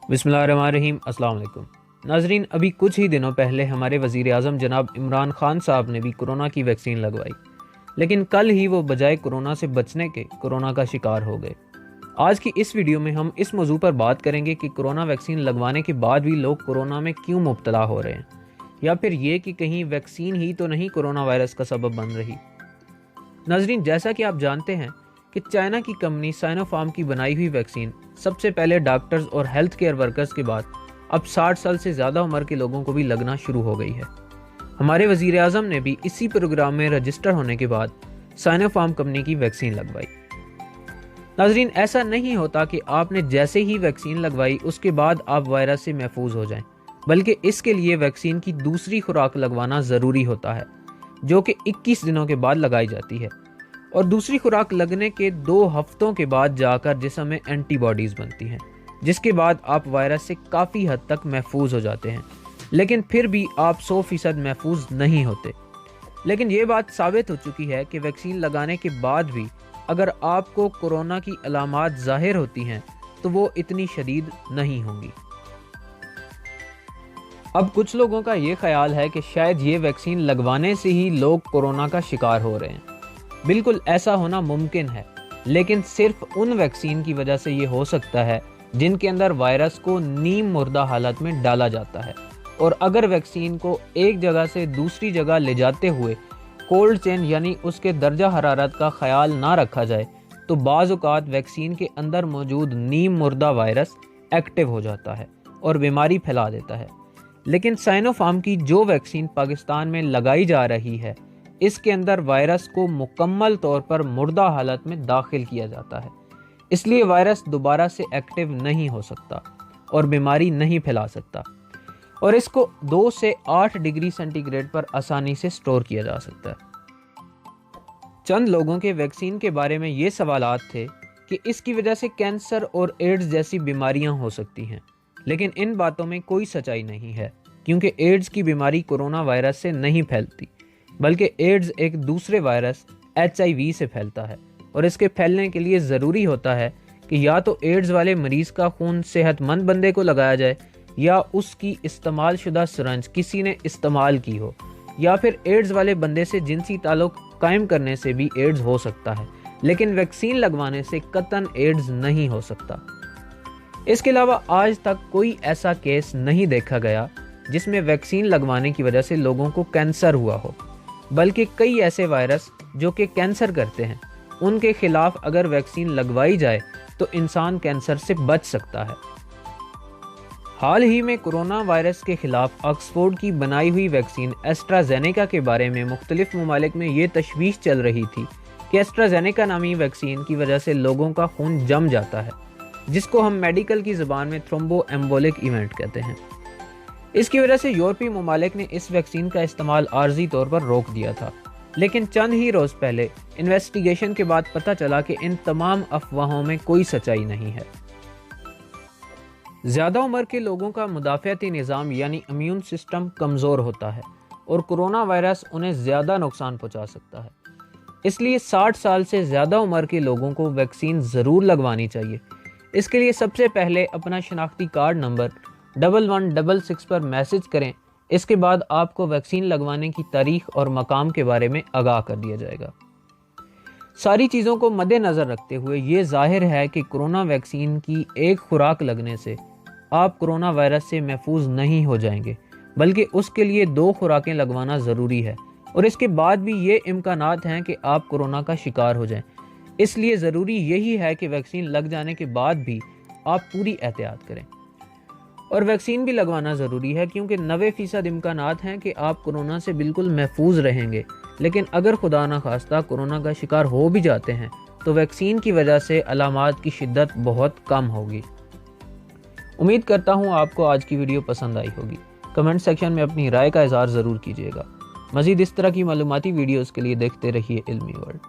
बिस्मिल्लाहिर्रहमानिर्रहीम। अस्सलाम वालेकुम नाजरीन, अभी कुछ ही दिनों पहले हमारे वज़ीर आज़म जनाब इमरान खान साहब ने भी कोरोना की वैक्सीन लगवाई, लेकिन कल ही वो बजाय कोरोना से बचने के कोरोना का शिकार हो गए। आज की इस वीडियो में हम इस मौजू पर बात करेंगे कि कोरोना वैक्सीन लगवाने के बाद भी लोग कोरोना में क्यों मुब्तला हो रहे हैं, या फिर ये कि कहीं वैक्सीन ही तो नहीं कोरोना वायरस का सबब बन रही। नाजरीन, जैसा कि आप जानते हैं कि चाइना की कंपनी साइनोफार्म की बनाई हुई वैक्सीन सबसे पहले डॉक्टर्स और हेल्थ केयर वर्कर्स के बाद अब 60 साल से ज़्यादा उम्र के लोगों को भी लगना शुरू हो गई है। हमारे वज़ीर आज़म ने भी इसी प्रोग्राम में रजिस्टर होने के बाद साइनोफार्म कंपनी की वैक्सीन लगवाई। नाजरीन, ऐसा नहीं होता कि आपने जैसे ही वैक्सीन लगवाई उसके बाद आप वायरस से महफूज हो जाएं, बल्कि इसके लिए वैक्सीन की दूसरी खुराक लगवाना ज़रूरी होता है, जो कि 21 दिनों के बाद लगाई जाती है, और दूसरी खुराक लगने के 2 हफ्तों के बाद जाकर जिस्म में एंटीबॉडीज़ बनती हैं, जिसके बाद आप वायरस से काफ़ी हद तक महफूज हो जाते हैं। लेकिन फिर भी आप 100% महफूज नहीं होते। लेकिन ये बात साबित हो चुकी है कि वैक्सीन लगाने के बाद भी अगर आपको कोरोना की अलामात ज़ाहिर होती हैं तो वो इतनी शदीद नहीं होंगी। अब कुछ लोगों का ये ख्याल है कि शायद ये वैक्सीन लगवाने से ही लोग कोरोना का शिकार हो रहे हैं। बिल्कुल ऐसा होना मुमकिन है, लेकिन सिर्फ उन वैक्सीन की वजह से ये हो सकता है जिनके अंदर वायरस को नीम मुर्दा हालत में डाला जाता है। और अगर वैक्सीन को एक जगह से दूसरी जगह ले जाते हुए कोल्ड चेन यानी उसके दर्जा हरारत का ख्याल ना रखा जाए तो बाज़ औक़ात वैक्सीन के अंदर मौजूद नीम मुर्दा वायरस एक्टिव हो जाता है और बीमारी फैला देता है। लेकिन साइनोफार्म की जो वैक्सीन पाकिस्तान में लगाई जा रही है, इसके अंदर वायरस को मुकम्मल तौर पर मुर्दा हालत में दाखिल किया जाता है, इसलिए वायरस दोबारा से एक्टिव नहीं हो सकता और बीमारी नहीं फैला सकता, और इसको 2 से 8 डिग्री सेंटीग्रेड पर आसानी से स्टोर किया जा सकता है। चंद लोगों के वैक्सीन के बारे में ये सवालात थे कि इसकी वजह से कैंसर और एड्स जैसी बीमारियां हो सकती हैं, लेकिन इन बातों में कोई सच्चाई नहीं है, क्योंकि एड्स की बीमारी कोरोना वायरस से नहीं फैलती, बल्कि एड्स एक दूसरे वायरस HIV से फैलता है, और इसके फैलने के लिए ज़रूरी होता है कि या तो एड्स वाले मरीज़ का खून सेहतमंद बंदे को लगाया जाए, या उसकी इस्तेमाल शुदा सिरंज किसी ने इस्तेमाल की हो, या फिर एड्स वाले बंदे से जिनसी ताल्लुक़ कायम करने से भी एड्स हो सकता है, लेकिन वैक्सीन लगवाने से कतन एड्स नहीं हो सकता। इसके अलावा आज तक कोई ऐसा केस नहीं देखा गया जिसमें वैक्सीन लगवाने की वजह से लोगों को कैंसर हुआ हो, बल्कि कई ऐसे वायरस जो कि कैंसर करते हैं, उनके खिलाफ अगर वैक्सीन लगवाई जाए तो इंसान कैंसर से बच सकता है। हाल ही में कोरोना वायरस के खिलाफ ऑक्सफोर्ड की बनाई हुई वैक्सीन एस्ट्राजेनेका के बारे में मुख्तलिफ ममालिक में ये तशवीश चल रही थी कि एस्ट्राजेनेका नामी वैक्सीन की वजह से लोगों का खून जम जाता है, जिसको हम मेडिकल की ज़बान में थ्रोम्बो एम्बोलिक इवेंट कहते हैं। इसकी वजह से यूरोपीय ममालिक ने इस वैक्सीन का इस्तेमाल आर्जी तौर पर रोक दिया था, लेकिन चंद ही रोज़ पहले इन्वेस्टिगेशन के बाद पता चला कि इन तमाम अफवाहों में कोई सच्चाई नहीं है। ज़्यादा उम्र के लोगों का मुदाफ़ाती निज़ाम यानी इम्यून सिस्टम कमज़ोर होता है, और कोरोना वायरस उन्हें ज़्यादा नुकसान पहुंचा सकता है। इसलिए 60 साल से ज़्यादा उम्र के लोगों को वैक्सीन ज़रूर लगवानी चाहिए। इसके लिए सबसे पहले अपना शनाख्ती कार्ड नंबर 1166 पर मैसेज करें। इसके बाद आपको वैक्सीन लगवाने की तारीख और मकाम के बारे में आगाह कर दिया जाएगा। सारी चीज़ों को मद्देनज़र रखते हुए ये ज़ाहिर है कि कोरोना वैक्सीन की एक खुराक लगने से आप कोरोना वायरस से महफूज नहीं हो जाएंगे, बल्कि उसके लिए 2 खुराकें लगवाना ज़रूरी है, और इसके बाद भी ये इम्कानात हैं कि आप कोरोना का शिकार हो जाएं। इसलिए ज़रूरी यही है कि वैक्सीन लग जाने के बाद भी आप पूरी एहतियात करें, और वैक्सीन भी लगवाना ज़रूरी है, क्योंकि 90% इम्कानात हैं कि आप कोरोना से बिल्कुल महफूज रहेंगे। लेकिन अगर खुदा न खास्ता कोरोना का शिकार हो भी जाते हैं तो वैक्सीन की वजह से अलामात की शिद्दत बहुत कम होगी। उम्मीद करता हूँ आपको आज की वीडियो पसंद आई होगी। कमेंट सेक्शन में अपनी राय का इज़हार ज़रूर कीजिएगा। मज़ीद इस तरह की मालूमाती वीडियोज़ के लिए देखते रहिए इल्मी वर्ल्ड।